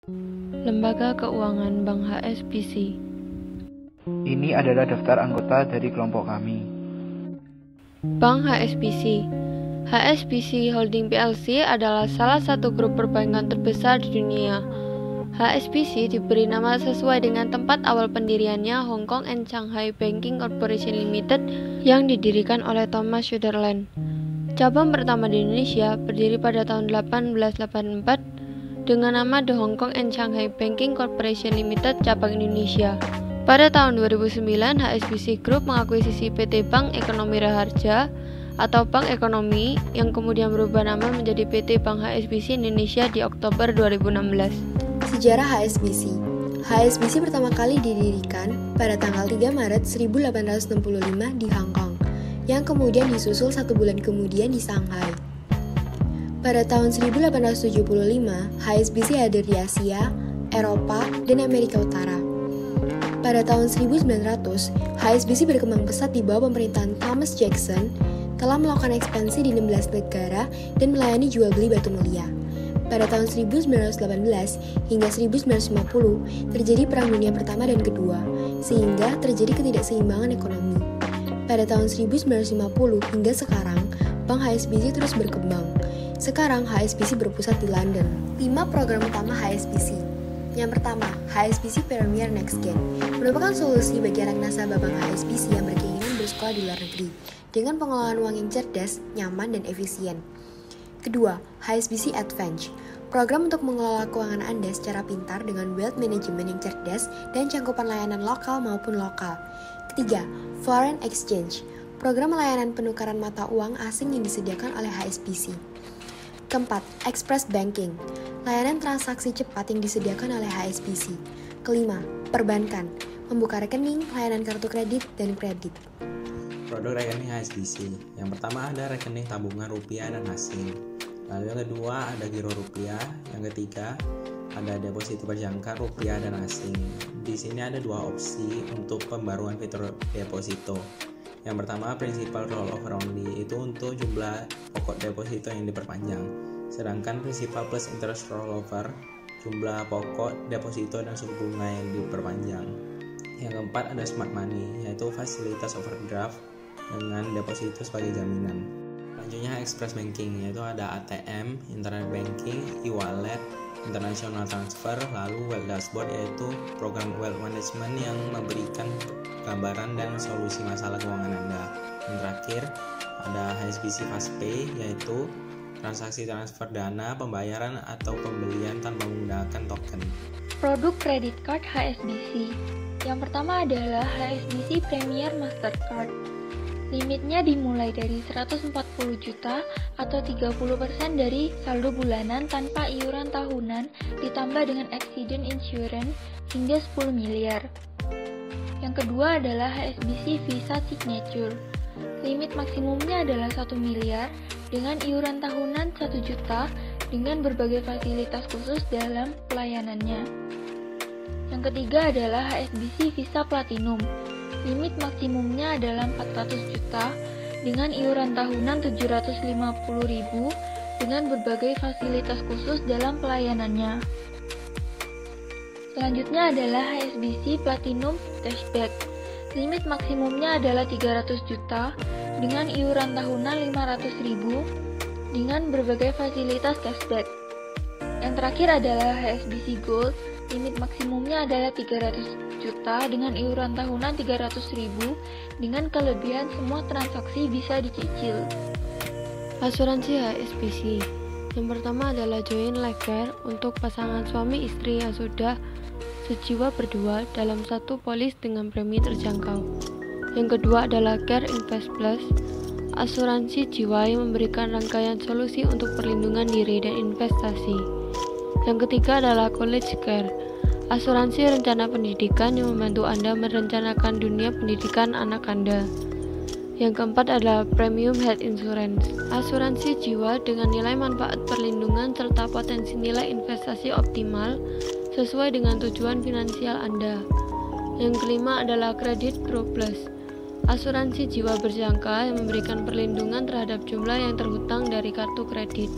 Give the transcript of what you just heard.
Lembaga Keuangan Bank HSBC. Ini adalah daftar anggota dari kelompok kami. Bank HSBC. HSBC Holding PLC adalah salah satu grup perbankan terbesar di dunia. HSBC diberi nama sesuai dengan tempat awal pendiriannya, Hong Kong and Shanghai Banking Corporation Limited, yang didirikan oleh Thomas Sutherland. Cabang pertama di Indonesia berdiri pada tahun 1884 dengan nama The Hong Kong and Shanghai Banking Corporation Limited Cabang Indonesia. Pada tahun 2009, HSBC Group mengakuisisi PT Bank Ekonomi Raharja atau Bank Ekonomi yang kemudian berubah nama menjadi PT Bank HSBC Indonesia di Oktober 2016. Sejarah HSBC. HSBC pertama kali didirikan pada tanggal 3 Maret 1865 di Hong Kong, yang kemudian disusul 1 bulan kemudian di Shanghai. Pada tahun 1875, HSBC hadir di Asia, Eropa, dan Amerika Utara. Pada tahun 1900, HSBC berkembang pesat di bawah pemerintahan Thomas Jackson, telah melakukan ekspansi di 16 negara dan melayani jual beli batu mulia. Pada tahun 1918 hingga 1950 terjadi Perang Dunia Pertama dan Kedua, sehingga terjadi ketidakseimbangan ekonomi. Pada tahun 1950 hingga sekarang, Bank HSBC terus berkembang. Sekarang HSBC berpusat di London. 5 program utama HSBC. Yang pertama, HSBC Premier Next Gen merupakan solusi bagi anak nasabah Bank HSBC yang berkeinginan bersekolah di luar negeri dengan pengelolaan uang yang cerdas, nyaman, dan efisien. Kedua, HSBC Advance, program untuk mengelola keuangan Anda secara pintar dengan wealth management yang cerdas dan cakupan layanan lokal maupun lokal. Ketiga, Foreign Exchange, program layanan penukaran mata uang asing yang disediakan oleh HSBC. Keempat, Express Banking, layanan transaksi cepat yang disediakan oleh HSBC. Kelima, Perbankan, membuka rekening, layanan kartu kredit, dan kredit. Produk rekening HSBC. Yang pertama ada rekening tabungan rupiah dan asing. Lalu yang kedua ada giro rupiah. Yang ketiga ada deposito berjangka rupiah dan asing. Di sini ada 2 opsi untuk pembaruan fitur deposito. Yang pertama principal rollover only, itu untuk jumlah pokok deposito yang diperpanjang. Sedangkan principal plus interest rollover, jumlah pokok deposito dan suku bunga yang diperpanjang. Yang keempat ada smart money, yaitu fasilitas overdraft dengan deposito sebagai jaminan. Selanjutnya express banking, yaitu ada ATM, internet banking, e-wallet, international transfer, lalu wealth dashboard, yaitu program wealth management yang memberikan gambaran dan solusi masalah keuangan Anda. Yang terakhir ada HSBC FastPay, yaitu transaksi transfer dana, pembayaran atau pembelian tanpa menggunakan token. Produk kredit card HSBC. Yang pertama adalah HSBC Premier Mastercard. Limitnya dimulai dari 140 juta atau 30% dari saldo bulanan tanpa iuran tahunan ditambah dengan accident insurance hingga 10 miliar. Yang kedua adalah HSBC Visa Signature. Limit maksimumnya adalah 1 miliar dengan iuran tahunan 1 juta dengan berbagai fasilitas khusus dalam pelayanannya. Yang ketiga adalah HSBC Visa Platinum. Limit maksimumnya adalah 400 juta dengan iuran tahunan 750.000 dengan berbagai fasilitas khusus dalam pelayanannya. Selanjutnya adalah HSBC Platinum Cashback. Limit maksimumnya adalah 300 juta dengan iuran tahunan 500.000 dengan berbagai fasilitas cashback. Yang terakhir adalah HSBC Gold. Limit maksimumnya adalah 300 juta dengan iuran tahunan 300.000 dengan kelebihan semua transaksi bisa dicicil. Asuransi HSBC. Yang pertama adalah Joint Life Care untuk pasangan suami istri yang sudah sejiwa berdua dalam satu polis dengan premi terjangkau. Yang kedua adalah Care Invest Plus, asuransi jiwa yang memberikan rangkaian solusi untuk perlindungan diri dan investasi. Yang ketiga adalah College Care, asuransi rencana pendidikan yang membantu Anda merencanakan dunia pendidikan anak Anda. Yang keempat adalah Premium Health Insurance, asuransi jiwa dengan nilai manfaat perlindungan serta potensi nilai investasi optimal sesuai dengan tujuan finansial Anda. Yang kelima adalah Credit Pro Plus, asuransi jiwa berjangka yang memberikan perlindungan terhadap jumlah yang terhutang dari kartu kredit.